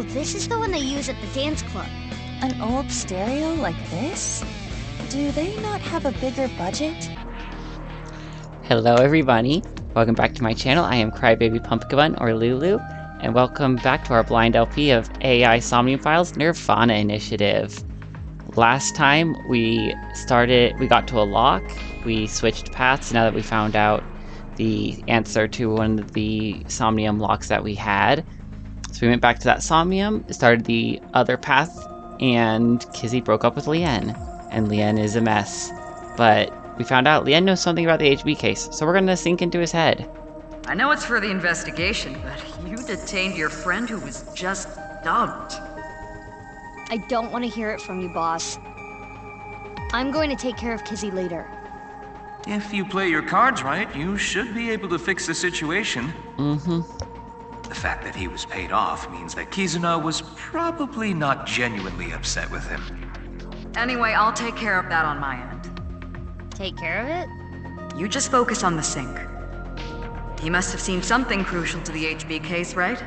Oh, this is the one they use at the dance club. An old stereo like this? Do they not have a bigger budget? Hello everybody, welcome back to my channel. I am Crybaby Pumpkin Bun, or Lulu, and welcome back to our blind LP of AI Somnium Files Nirvana Initiative. Last time we got to a lock, we switched paths now that we found out the answer to one of the Somnium locks that we had. So we went back to that Somnium, started the other path, and Kizzy broke up with Lien. And Lien is a mess. But we found out Lien knows something about the HB case, so we're gonna sink into his head. I know it's for the investigation, but you detained your friend who was just dumped. I don't want to hear it from you, boss. I'm going to take care of Kizzy later. If you play your cards right, you should be able to fix the situation. The fact that he was paid off means that Kizuna was probably not genuinely upset with him. Anyway, I'll take care of that on my end. Take care of it? You just focus on the sink. He must have seen something crucial to the HB case, right?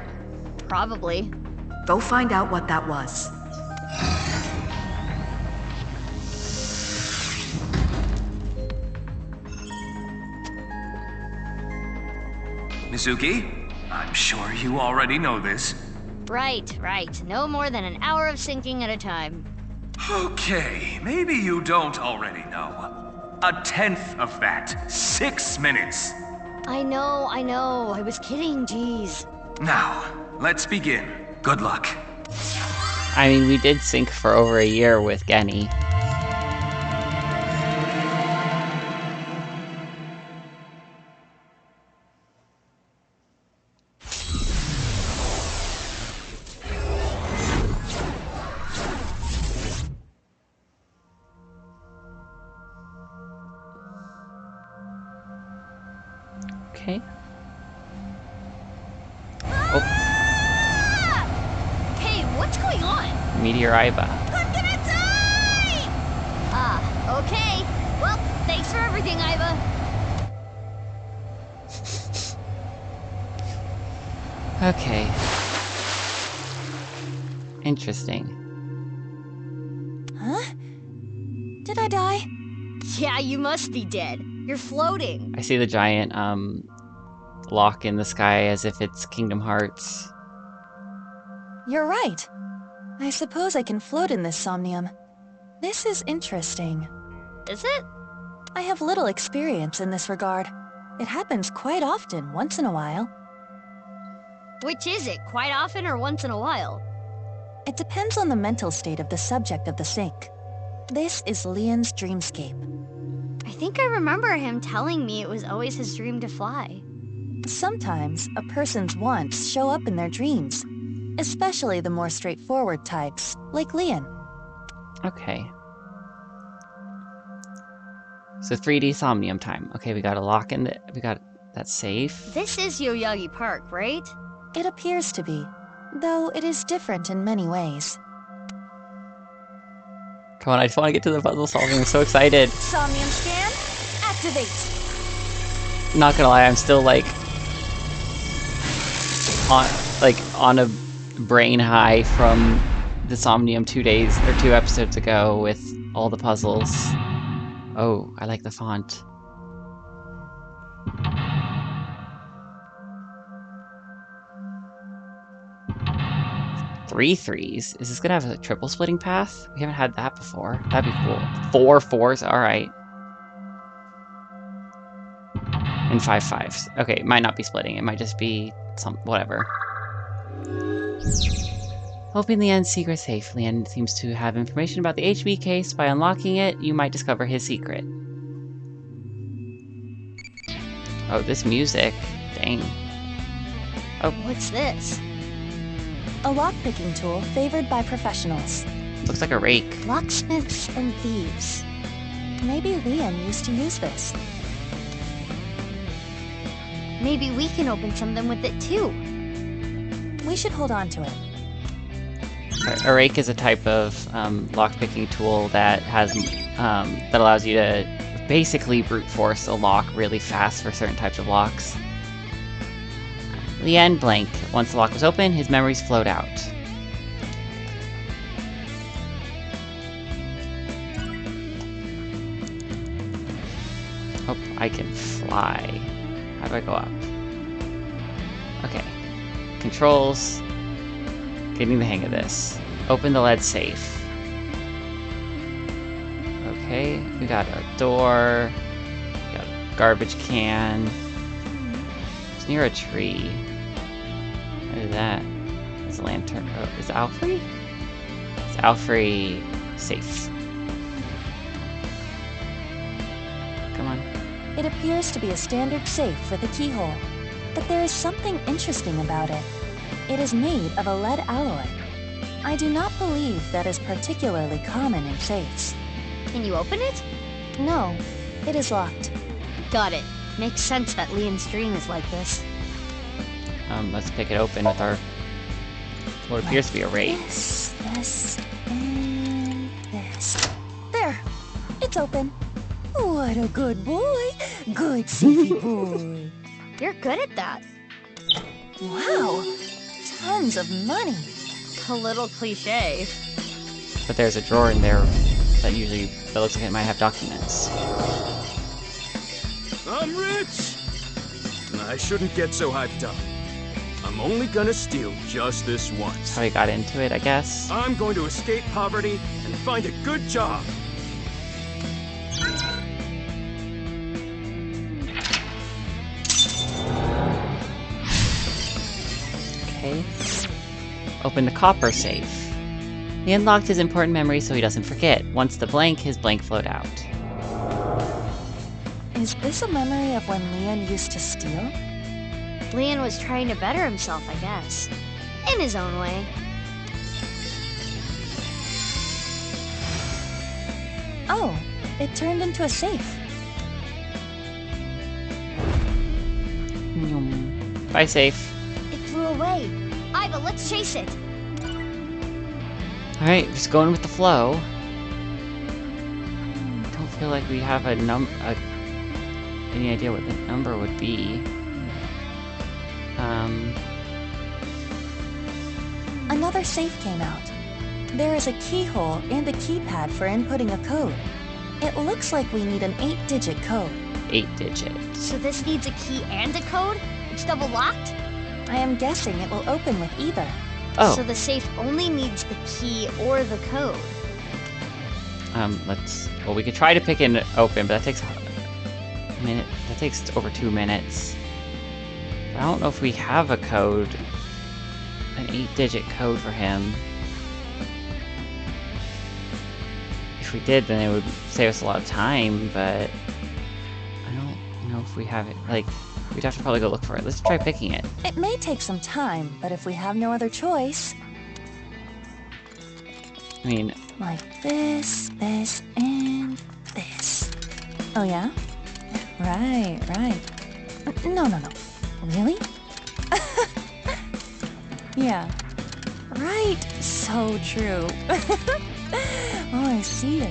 Probably. Go find out what that was. Mizuki, I'm sure you already know this. Right. No more than an hour of sinking at a time. Okay, maybe you don't already know. 1/10 of that. 6 minutes. I know. I was kidding, jeez. Now, let's begin. Good luck. I mean, we did sync for over a year with Genny. Okay. Oh. Hey, what's going on? Meteor Iba. I'm gonna die! Okay. Well, thanks for everything, Iva. Okay. Interesting. Huh? Did I die? Yeah, you must be dead. You're floating. I see the giant, lock in the sky as if it's Kingdom Hearts. You're right. I suppose I can float in this Somnium. This is interesting. Is it? I have little experience in this regard. It happens quite often, once in a while. Which is it? Quite often or once in a while? It depends on the mental state of the subject of the sink. This is Lien's dreamscape. I think I remember him telling me it was always his dream to fly. Sometimes, a person's wants show up in their dreams, especially the more straightforward types, like Lien. Okay. So 3D Somnium time. Okay, we got a lock in the... we got that safe. This is Yoyagi Park, right? It appears to be, though it is different in many ways. Come on, I just want to get to the puzzle solving. I'm so excited. Somnium scan, activate! Not gonna lie, I'm still on a brain high from the Somnium 2 episodes ago with all the puzzles. Oh, I like the font. Three threes? Is this gonna have a triple splitting path? We haven't had that before. That'd be cool. 4 fours, alright. And 5 fives. Okay, it might not be splitting, it might just be whatever. Hoping Lien's secret's safe. Lien seems to have information about the HB case. By unlocking it, you might discover his secret. Oh, this music. Dang. Oh, What's this? A lockpicking tool favored by professionals. looks like a rake. Locksmiths and thieves. Maybe Lien used to use this. Maybe we can open something with it too. We should hold on to it. A rake is a type of lockpicking tool that has that allows you to basically brute force a lock really fast for certain types of locks. Lien blank. Once the lock was open, his memories flowed out. I can fly. How do I go up? Okay. Controls. Getting the hang of this. Open the lead safe. Okay, we got a door. We got a garbage can. It's near a tree. What is that? It's a lantern. Oh, is Alfrey? It's Alfrey safe. Come on. It appears to be a standard safe with a keyhole, but there is something interesting about it. It is made of a lead alloy. I do not believe that is particularly common in safes. Can you open it? No, it is locked. Got it. Makes sense that Leon's dream is like this. Let's pick it open with our what appears to be a rake. This, and this. There! It's open. What a good boy! Good safety boy. You're good at that. Wow! Tons of money. A little cliche. But there's a drawer in there that looks like it might have documents. I'm rich! I shouldn't get so hyped up. I'm only gonna steal just this once. How he got into it, I guess. I'm going to escape poverty and find a good job. Okay. Open the copper safe. He unlocked his important memory so he doesn't forget. Once his blank flowed out. Is this a memory of when Leon used to steal? Leon was trying to better himself, I guess. In his own way. Oh, it turned into a safe. Bye, safe. It flew away. Iva, let's chase it. Alright, just going with the flow. Don't feel like we have any idea what the number would be. Another safe came out. There is a keyhole and a keypad for inputting a code. It looks like we need an 8-digit code. 8 digits. So this needs a key and a code? It's double locked? I am guessing it will open with either. Oh. So the safe only needs the key or the code. Well, we could try to pick it open, but that takes a minute. That takes over 2 minutes. I don't know if we have a code. An 8-digit code for him. If we did, then it would save us a lot of time, but I don't know if we have it. Like, we'd have to probably go look for it. Let's try picking it. It may take some time, but if we have no other choice... I mean... Like this, this, and this. Oh, yeah? Right. No. Really? Yeah. Right. So true. Oh, I see.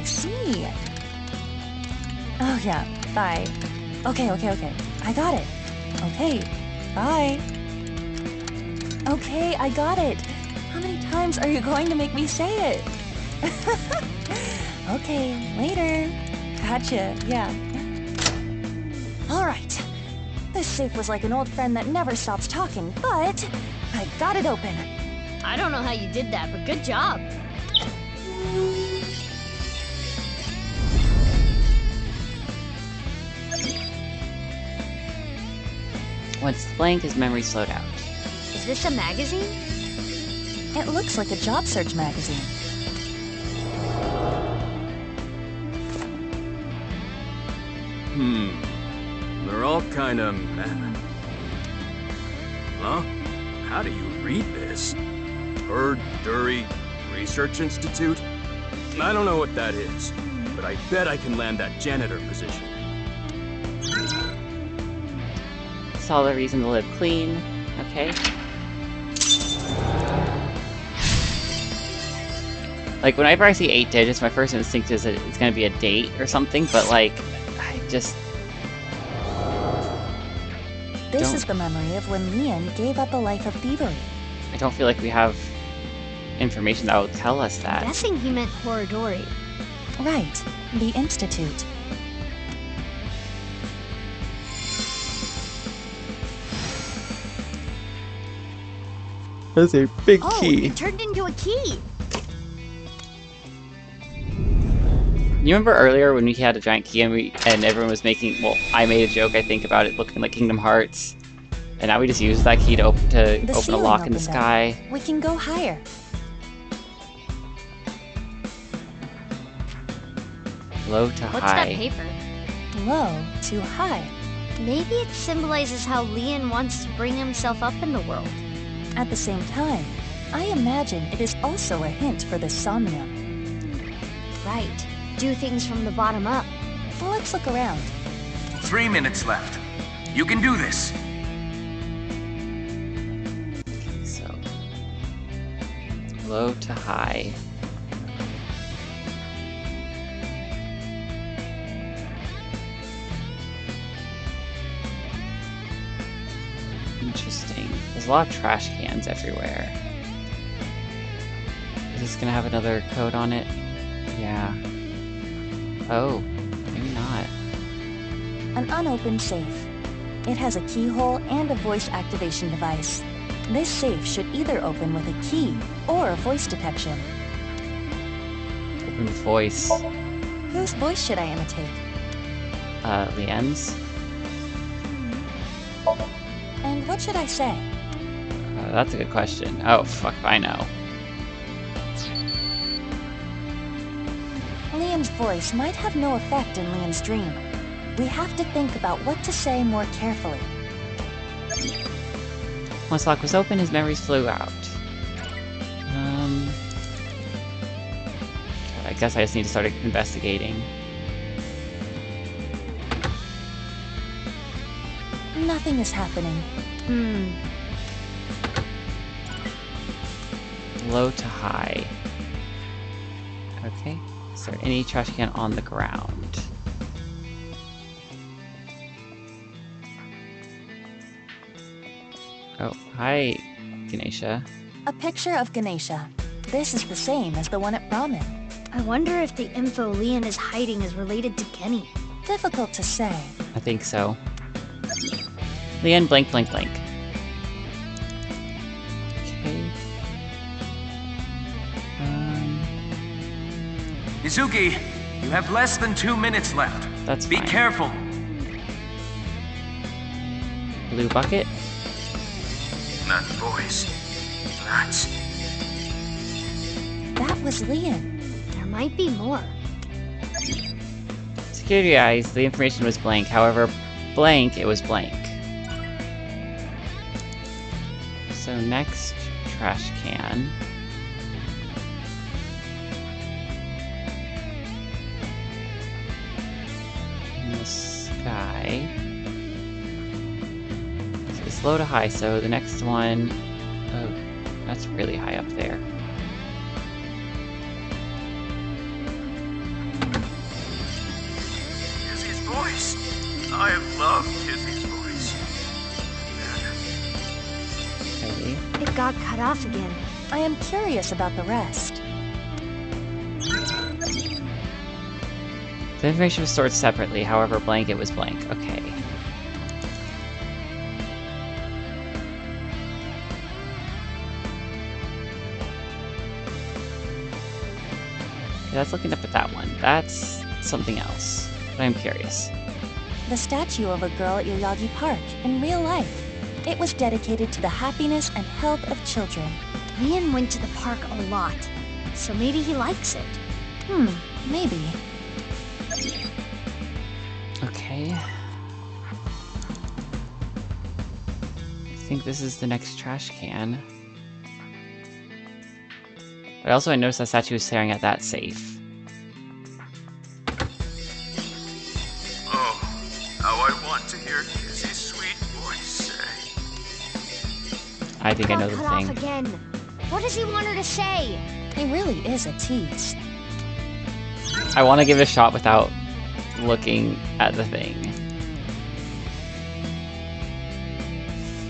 Oh, yeah. Bye. Okay. I got it. Okay. Bye. Okay, I got it. How many times are you going to make me say it? Okay, later. Gotcha, yeah. Alright. This safe was like an old friend that never stops talking, but I got it open. I don't know how you did that, but good job. Once blank, his memory slowed out. Is this a magazine? It looks like a job search magazine. They're all kinda meh. Huh? How do you read this? Dury Research Institute? I don't know what that is, but I bet I can land that janitor position. Solid reason to live clean. Okay. Like, whenever I see 8 digits, my first instinct is that it's gonna be a date or something, but like, I just... This is the memory of when Leon gave up a life of thievery. I don't feel like we have information that will tell us that. I'm guessing he meant Horadori. Right, the Institute. That's a big Oh, key. it turned into a key. You remember earlier when we had a giant key and everyone was making, well, I made a joke, I think, about it looking like Kingdom Hearts. And now we just use that key to open a ceiling lock in the opened up. sky. We can go higher. Low to What's high. that paper? Low to high. Maybe it symbolizes how Leon wants to bring himself up in the world. At the same time, I imagine it is also a hint for the Somnium. Right. Do things from the bottom up. Well, let's look around. 3 minutes left. You can do this. So, low to high. Interesting. There's a lot of trash cans everywhere. Is this gonna have another code on it? Yeah. Oh, maybe not. An unopened safe. It has a keyhole and a voice activation device. This safe should either open with a key or a voice detection. Open with voice. Whose voice should I imitate? Leanne's? And what should I say? That's a good question. Oh, fuck if I know. Liam's voice might have no effect in Liam's dream. We have to think about what to say more carefully. Once the lock was open, his memories flew out. I guess I just need to start investigating. Nothing is happening. Low to high. Okay. Is there any trash can on the ground? Oh, hi, Ganesha. A picture of Ganesha. This is the same as the one at Brahmin. I wonder if the info Leon is hiding is related to Kenny. Difficult to say. I think so. Leanne blank blank blank. Okay. Izuki, you have less than 2 minutes left. That's Be fine. careful. Blue bucket. That voice. That's... That was Leon. There might be more. Security eyes, the information was blank. However, blank, it was blank. So next, trash can. In the sky. So it's low to high, so the next one... Oh, that's really high up there. Kizzy's voice. I love Kizzy's voice. Okay. It got cut off again. I am curious about the rest. The information was stored separately, however, blank, it was blank. Okay. That's looking up at that one. That's something else. But I'm curious. The statue of a girl at Yoyagi Park in real life. It was dedicated to the happiness and health of children. Leon went to the park a lot, so maybe he likes it. Maybe. Okay. I think this is the next trash can. But also I noticed that statue was staring at that safe. Oh, how I want to hear Kizzy's sweet voice say. I think I know the Cut off thing. again. What does he want her to say? He really is a tease. I want to give it a shot without looking at the thing.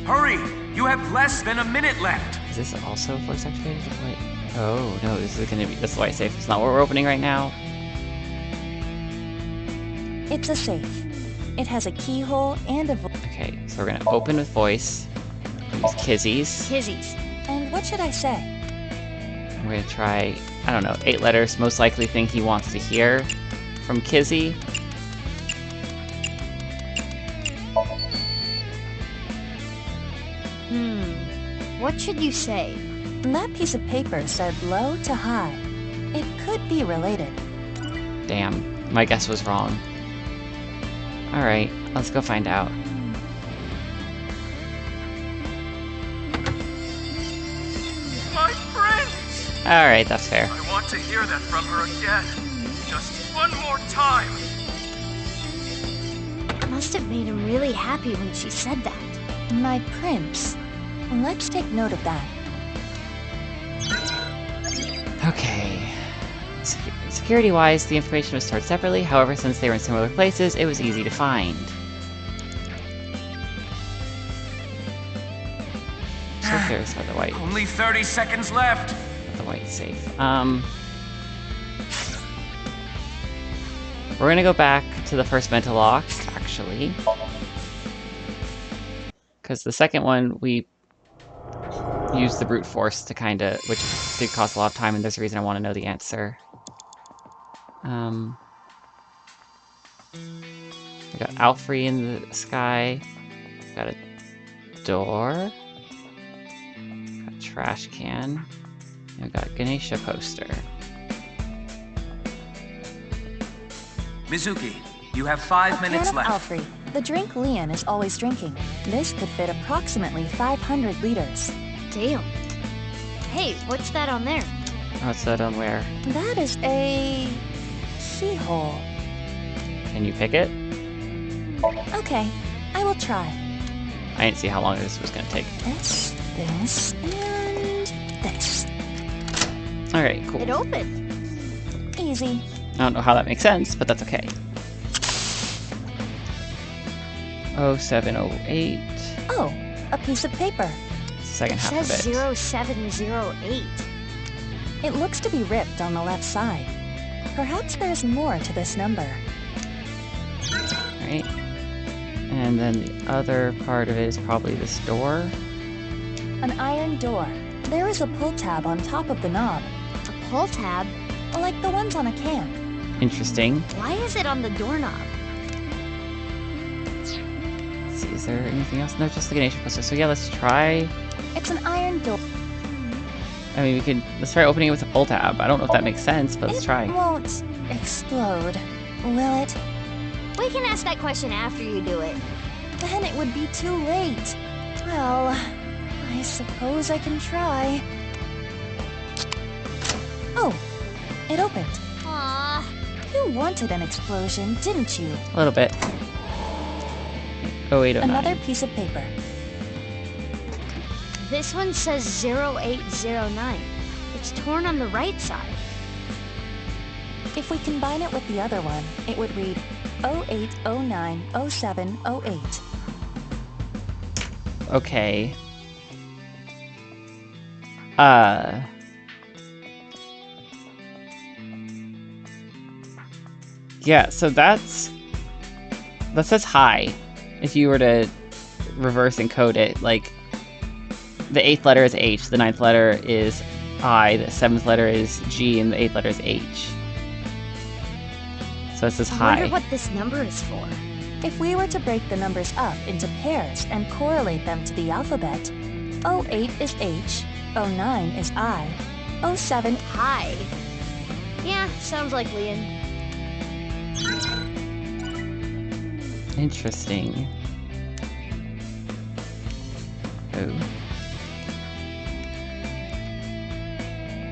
Hurry! You have less than a minute left. Is this also voice activated? What? Oh no, this is gonna be this is why safe. It's not what we're opening right now. It's a safe. It has a keyhole and a Okay, so we're gonna open with voice. Use Kizzy's. Kizzy's. And what should I say? I'm gonna try, I don't know, 8 letters, most likely thing he wants to hear from Kizzy. What should you say? That piece of paper said low to high. It could be related. Damn, my guess was wrong. Alright, let's go find out. My friends! Alright, that's fair. I want to hear that from her again. Just one more time. Must have made him really happy when she said that. My prince. Let's take note of that. Okay. Security-wise, the information was stored separately. However, since they were in similar places, it was easy to find. So curious about the white. Only 30 seconds left. The white safe. We're gonna go back to the first mental lock, actually. Because the second one, we used the brute force to kinda, which did cost a lot of time, and there's a reason I want to know the answer. We got Alfrey in the sky. Got a door. Got a trash can. And we got a Ganesha poster. Mizuki, you have 5 minutes Can of left. Alfrey, the drink Leon is always drinking. This could fit approximately 500 liters. Damn. Hey, what's that on there? What's that on where? That is a keyhole. Can you pick it? Okay, I will try. I didn't see how long this was gonna take. This, and this. Alright, cool. It opened. Easy. I don't know how that makes sense, but that's okay. 0708. Oh, a piece of paper. Second It half of says it. 0708. It looks to be ripped on the left side. Perhaps there's more to this number. Right. And then the other part of it is probably this door. An iron door. There is a pull tab on top of the knob, A pull tab? like the ones on a can. Interesting. Why is it on the doorknob? Let's see, is there anything else? No, just the Ganesha poster. So yeah, let's try. It's an iron door. I mean, let's try opening it with a pull tab. I don't know if that makes sense, but let's try. It won't explode, will it? We can ask that question after you do it. Then it would be too late. Well, I suppose I can try. Oh, it opened. Aww. You wanted an explosion, didn't you? A little bit. 0809. Another piece of paper. This one says 0809. It's torn on the right side. If we combine it with the other one, it would read 0809 0708. Okay. Yeah, so that says high. If you were to reverse encode it, like, the 8th letter is H, the 9th letter is I, the 7th letter is G, and the 8th letter is H. So it says I high. wonder what this number is for. If we were to break the numbers up into pairs and correlate them to the alphabet, 08 is H, 09 is I, 07... Hi. Yeah, sounds like Leon. Interesting. Oh.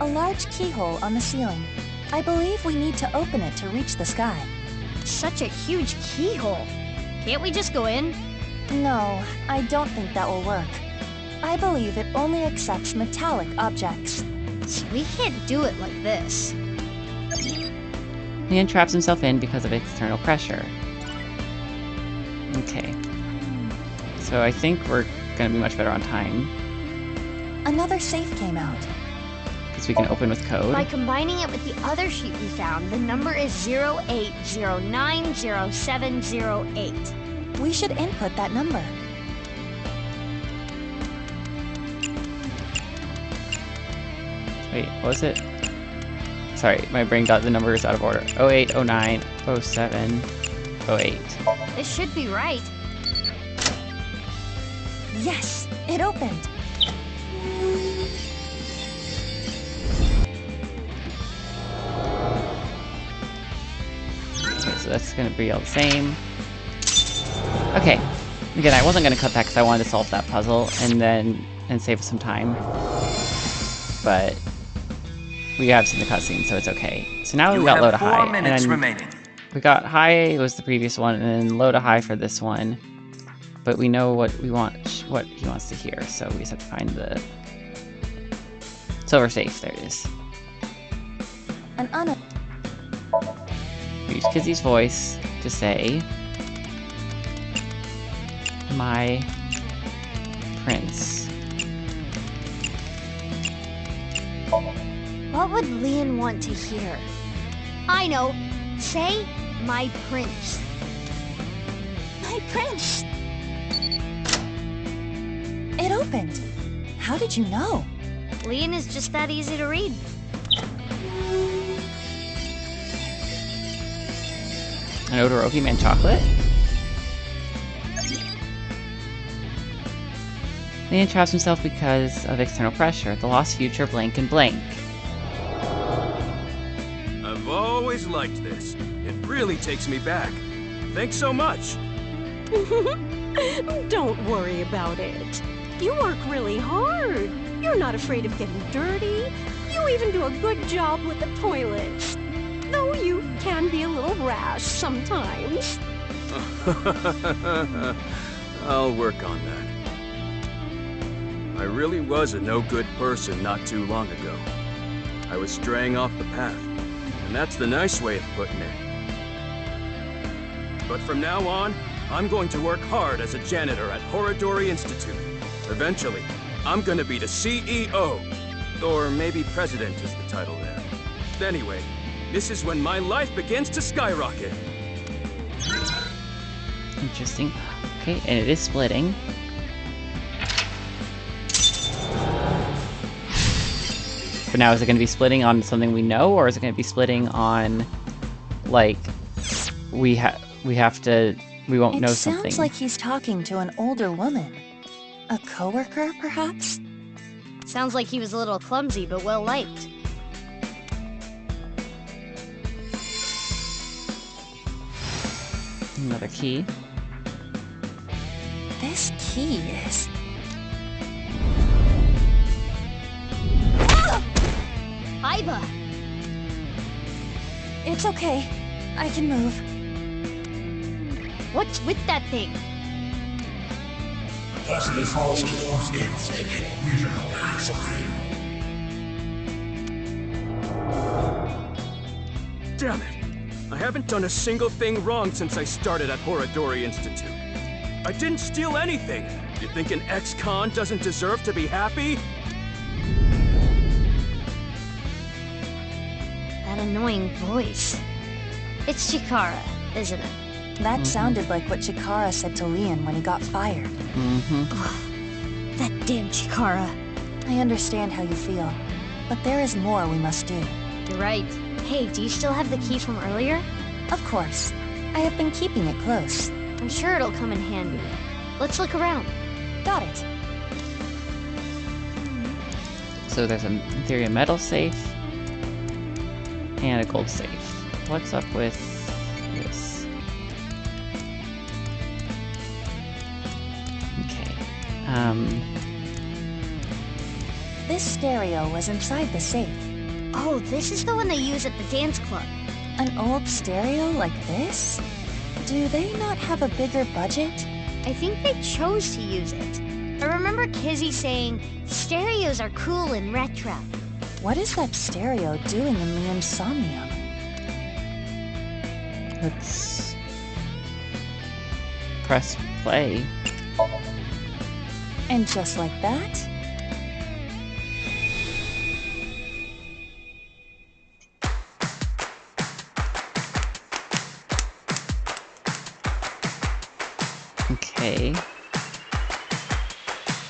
A large keyhole on the ceiling. I believe we need to open it to reach the sky. Such a huge keyhole. Can't we just go in? No, I don't think that will work. I believe it only accepts metallic objects. So we can't do it like this. Leon traps himself in because of external pressure. Okay. So I think we're gonna be much better on time. Another safe came out. Because we can open with code. By combining it with the other sheet we found, the number is 08090708. We should input that number. Wait, what was it? Sorry, my brain got the numbers out of order. 08, 09, 07, 08. This should be right. Yes, it opened. Okay, so that's gonna be all the same. Okay. Again, I wasn't gonna cut that because I wanted to solve that puzzle and save some time. But we have seen the cutscene, so it's okay. So now we got load a high. 4 minutes remaining. We got high was the previous one, and then load a high for this one. But we know what we want, what he wants to hear, so we just have to find the silver safe. There it is. Use Kizzy's voice to say, "My prince." What would Leon want to hear? I know. Say, my prince. My prince! It opened. How did you know? Leon is just that easy to read. An Odoroki Man chocolate? Leon traps himself because of external pressure. The lost future, blank and blank. I've always liked this. It really takes me back. Thanks so much. Don't worry about it. You work really hard. You're not afraid of getting dirty. You even do a good job with the toilets. Though you can be a little rash sometimes. I'll work on that. I really was a no-good person not too long ago. I was straying off the path, and that's the nice way of putting it. But from now on, I'm going to work hard as a janitor at Horodori Institute. Eventually, I'm gonna be the CEO. Or maybe president is the title there. Anyway, this is when my life begins to skyrocket. Interesting. Okay, and it is splitting. But now is it going to be splitting on something we know, or is it going to be splitting on, like, we won't know something? It sounds like he's talking to an older woman. A coworker, perhaps? Sounds like he was a little clumsy, but well-liked. Another key. This key is... Iba! It's okay. I can move. What's with that thing? Damn it! I haven't done a single thing wrong since I started at Horodori Institute. I didn't steal anything! You think an ex-con doesn't deserve to be happy? That annoying voice. It's Chikara, isn't it? That sounded like what Chikara said to Leon when he got fired. That damn Chikara. I understand how you feel, but there is more we must do. You're right. Hey, do you still have the key from earlier? Of course. I have been keeping it close. I'm sure it'll come in handy. Let's look around. Got it. So there's in theory a metal safe and a gold safe. What's up with this? Okay. This stereo was inside the safe. Oh, this is the one they use at the dance club. An old stereo like this? Do they not have a bigger budget? I think they chose to use it. I remember Kizzy saying, stereos are cool and retro. What is that stereo doing in Leon's Somnium? Let's press play. And just like that, Okay.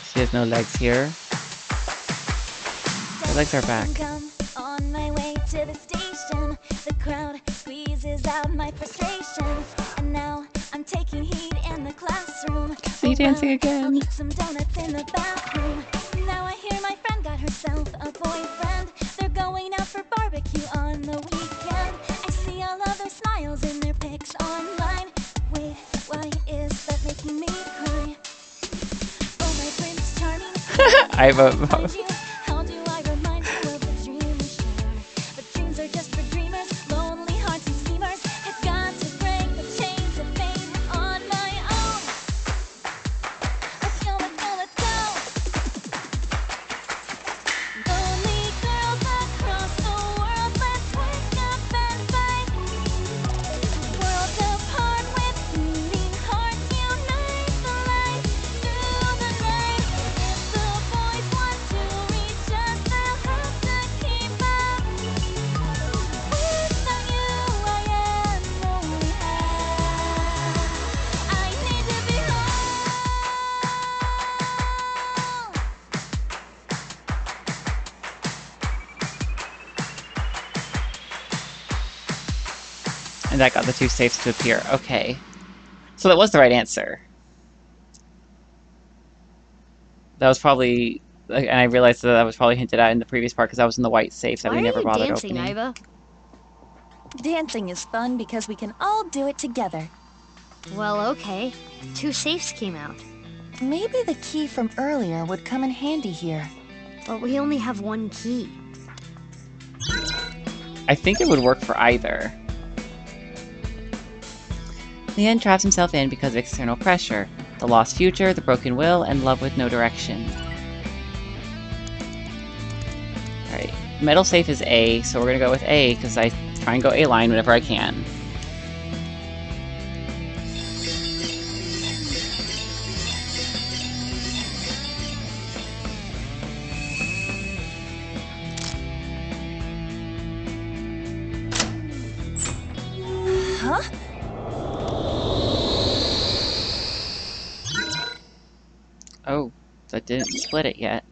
She has no legs here. My legs are back. On my way to the station, the crowd squeezes out my frustration, and now I'm taking heat in the classroom. See dancing again. I'll eat some donuts in the bathroom. Now I hear my friend got herself a boyfriend. They're going out for barbecue on the weekend. I see all of their smiles in their pics online. Wait, why is that making me cry? Oh, my Prince Charming. I have a. How do I remind you of the dream we share? But dreams are just for dreamers, lonely hearts and schemers. I've got to break the chains of fate on my own. Let's go, let's go, let's go. Lonely girls across the world, let's wake up and fight. Worlds apart with beating hearts, unite the light through the night. If the boys want to reach us, they'll have to keep up. Without you, I am lonely. I need to be home. And that got the two safes to appear. Okay. So that was the right answer. That was probably... And I realized that was probably hinted at in the previous part because I was in the white safe that Why we are never you bothered dancing, opening. Iva? Dancing is fun because we can all do it together. Well, okay. 2 safes came out. Maybe the key from earlier would come in handy here. But we only have 1 key. I think it would work for either. Leon traps himself in because of external pressure. The lost future, the broken will, and love with no direction. Alright. Metal safe is A, so we're gonna go with A because I try and go A line whenever I can. Huh? Oh, that didn't split it yet.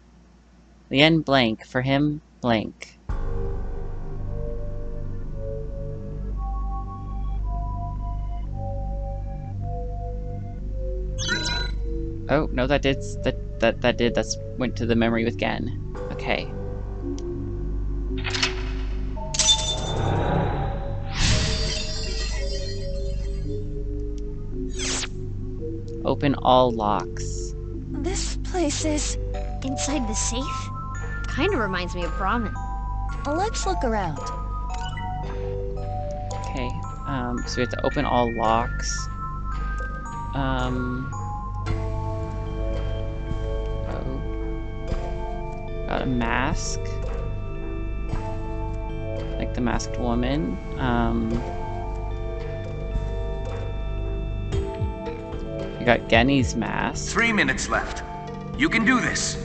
Lien blank. For him, blank. Oh, no, that did, that went to the memory with Gen. Okay. Open all locks. This place is... Inside the safe? Kinda reminds me of Brahmin. Let's look around. Okay, so we have to open all locks. Oh. Got a mask. Like the masked woman. We got Genny's mask. 3 minutes left. You can do this.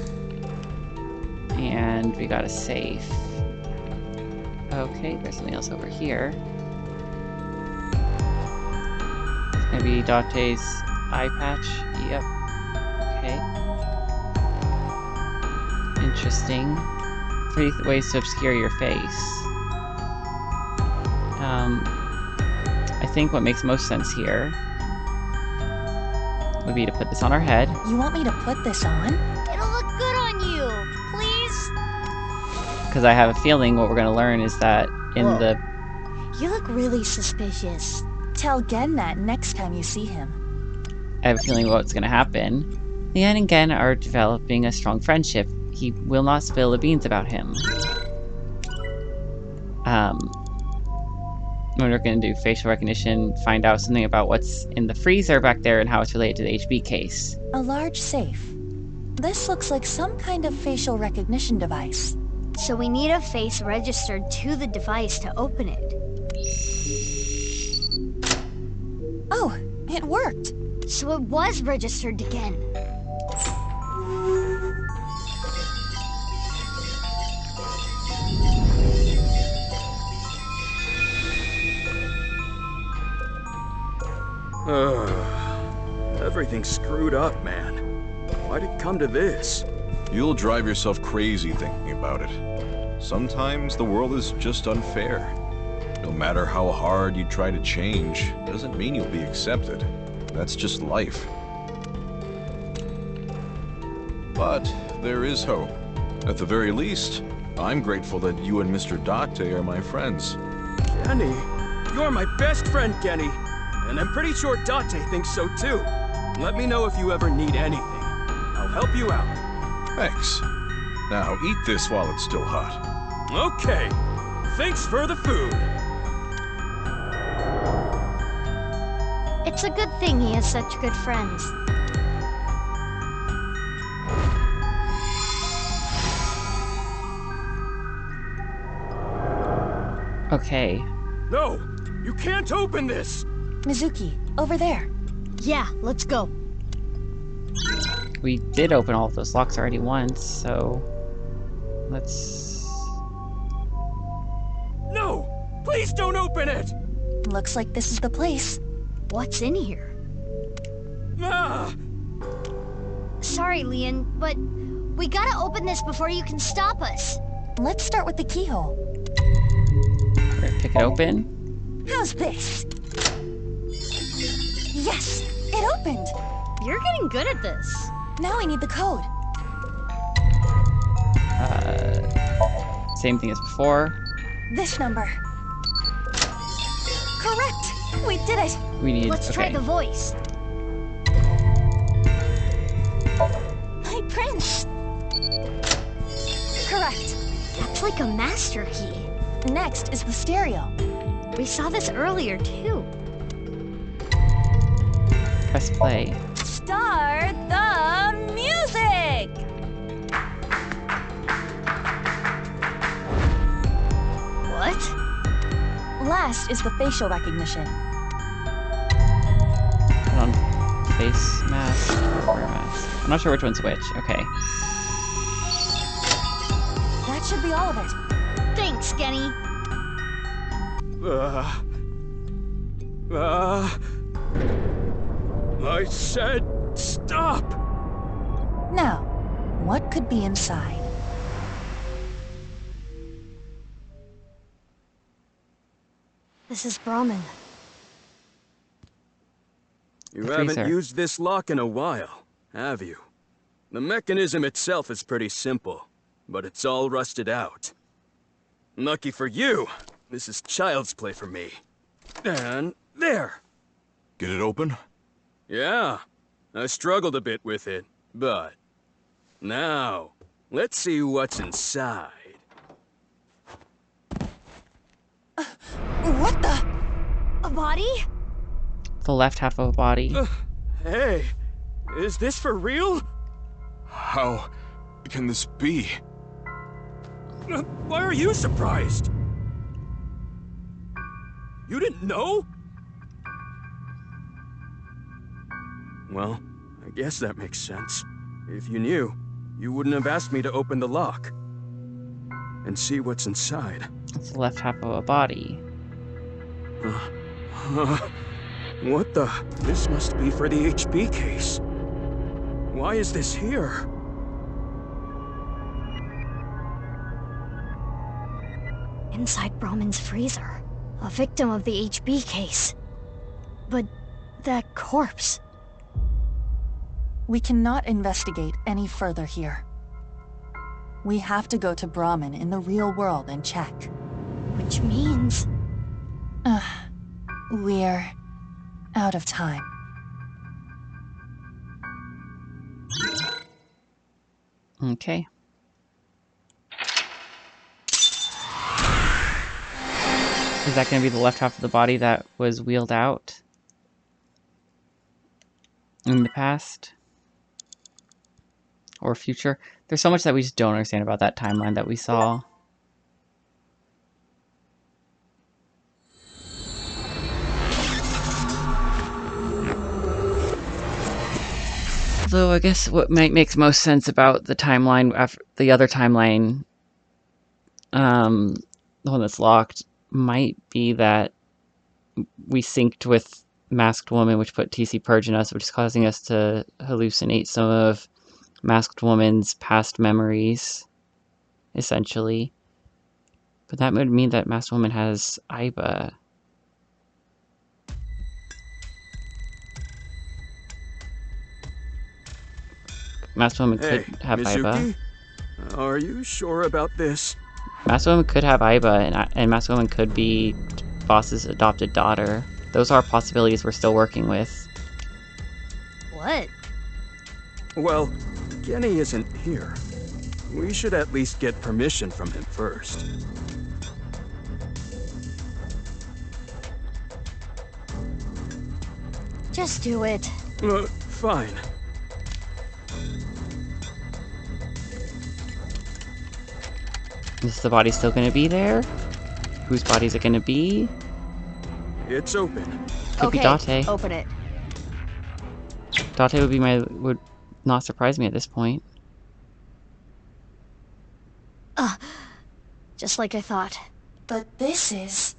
And we got a safe. Okay, there's something else over here. It's gonna be Dante's eye patch. Yep. Okay. Interesting. 3 ways to obscure your face. I think what makes most sense here would be to put this on our head. You want me to put this on? It'll look good on you! Please? Because I have a feeling what we're going to learn is that in Whoa. the... You look really suspicious. Tell Gen that next time you see him. I have a feeling what's going to happen. Leanne and Gen are developing a strong friendship. He will not spill the beans about him. We're going to do facial recognition, find out something about what's in the freezer back there and how it's related to the HB case. A large safe. This looks like some kind of facial recognition device. So we need a face registered to the device to open it. Oh, it worked. So it was registered again. Everything's screwed up, man. Why'd it come to this? You'll drive yourself crazy thinking about it. Sometimes the world is just unfair. No matter how hard you try to change, doesn't mean you'll be accepted. That's just life. But there is hope. At the very least, I'm grateful that you and Mr. Date are my friends. Kenny, you're my best friend, Kenny. And I'm pretty sure Date thinks so too. Let me know if you ever need anything. I'll help you out. Thanks. Now eat this while it's still hot. Okay. Thanks for the food. It's a good thing he has such good friends. Okay. No! You can't open this! Mizuki, over there. Yeah, let's go. We did open all of those locks already once, so... Let's... No! Please don't open it! Looks like this is the place. What's in here? Ah! Sorry, Leon, but we gotta open this before you can stop us. Let's start with the keyhole. We're gonna pick it open. How's this? Yes, it opened. You're getting good at this. Now I need the code. Same thing as before. This number. Correct! We did it! We need... Let's try the voice. My prince! Correct. That's like a master key. Next is the stereo. We saw this earlier, too. Press play. Start the music! What? Last is the facial recognition. Put on face mask, wear mask. I'm not sure which one's which. Okay. That should be all of it. Thanks, Kenny. I said stop! Now, what could be inside? This is Brahmin. You The haven't freezer. used this lock in a while, have you? The mechanism itself is pretty simple, but it's all rusted out. Lucky for you, this is child's play for me. And there! Get it open? Yeah, I struggled a bit with it, but... Now, let's see what's inside. What the? A body? The left half of a body. Hey, is this for real? How can this be? Why are you surprised? You didn't know? Well, I guess that makes sense. If you knew, you wouldn't have asked me to open the lock and see what's inside. It's the left half of a body. What the? This must be for the HB case. Why is this here? Inside Brahmin's freezer. A victim of the HB case. But that corpse... We cannot investigate any further here. We have to go to Brahmin in the real world and check. Which means... We're out of time. Okay. Is that going to be the left half of the body that was wheeled out in the past? Or future? There's so much that we just don't understand about that timeline that we saw. Although I guess what makes most sense about the timeline, after the other timeline, the one that's locked, might be that we synced with Masked Woman, which put TC Purge in us, which is causing us to hallucinate some of masked woman's past memories, essentially. But that would mean that masked woman has Aiba. Masked woman could have Mizuki? Aiba. Are you sure about this? Masked woman could have Aiba, and masked woman could be Boss's adopted daughter. Those are possibilities we're still working with. What? Well, Genny isn't here. We should at least get permission from him first. Just do it. Fine. Is the body still gonna be there? Whose body is it gonna be? It's open. Could be Date. Open it. Date would not surprise me at this point. Just like I thought. But this is...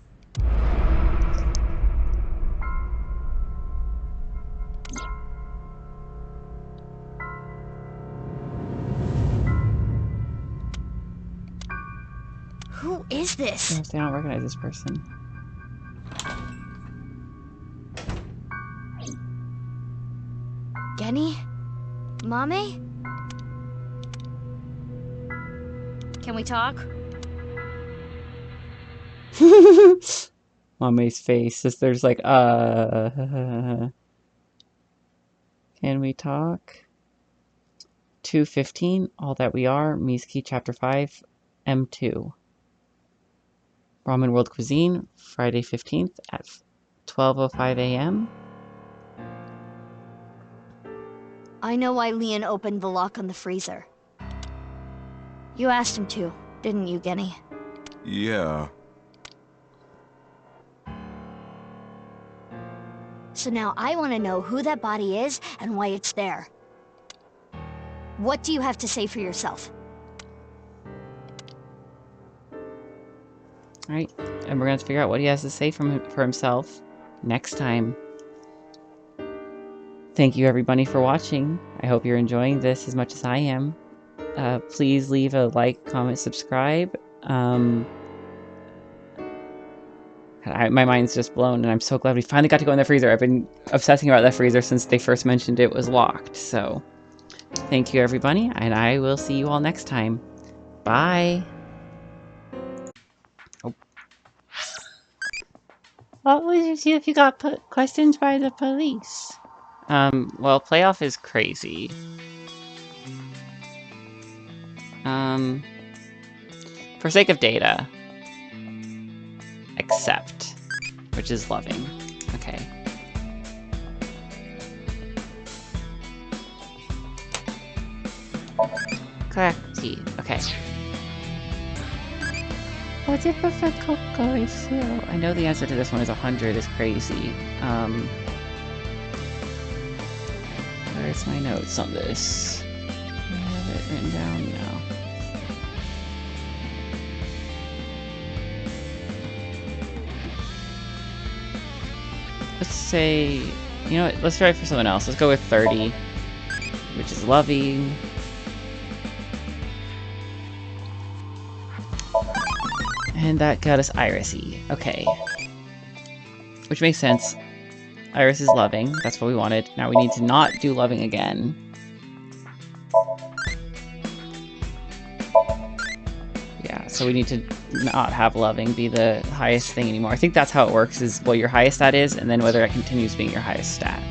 Who is this? They don't recognize this person. Genny? Mame? Can we talk? Mame's face. There's like, can we talk? 2:15, All That We Are, Mizuki Chapter 5, M2. Ramen World Cuisine, Friday 15th at 12:05 a.m. I know why Leon opened the lock on the freezer. You asked him to, didn't you, Genny? Yeah. So now I want to know who that body is and why it's there. What do you have to say for yourself? Alright, and we're going to figure out what he has to say for himself next time. Thank you everybody for watching. I hope you're enjoying this as much as I am. Please leave a like, comment, subscribe. My mind's just blown, and I'm so glad we finally got to go in the freezer. I've been obsessing about that freezer since they first mentioned it was locked. So, thank you everybody, and I will see you all next time. Bye! What would you if you got questioned by the police? Well, playoff is crazy. For sake of data, accept, which is loving. Okay. Correcty. Okay. What if a Coco is zero? I know the answer to this one is 100 is crazy. Where's my notes on this? I have it written down now. Let's say, you know what, let's try for someone else. Let's go with 30, which is loving. And that got us Iris-y. Okay. Which makes sense. Iris is loving. That's what we wanted. Now we need to not do loving again. Yeah, so we need to not have loving be the highest thing anymore. I think that's how it works, is what your highest stat is, and then whether it continues being your highest stat.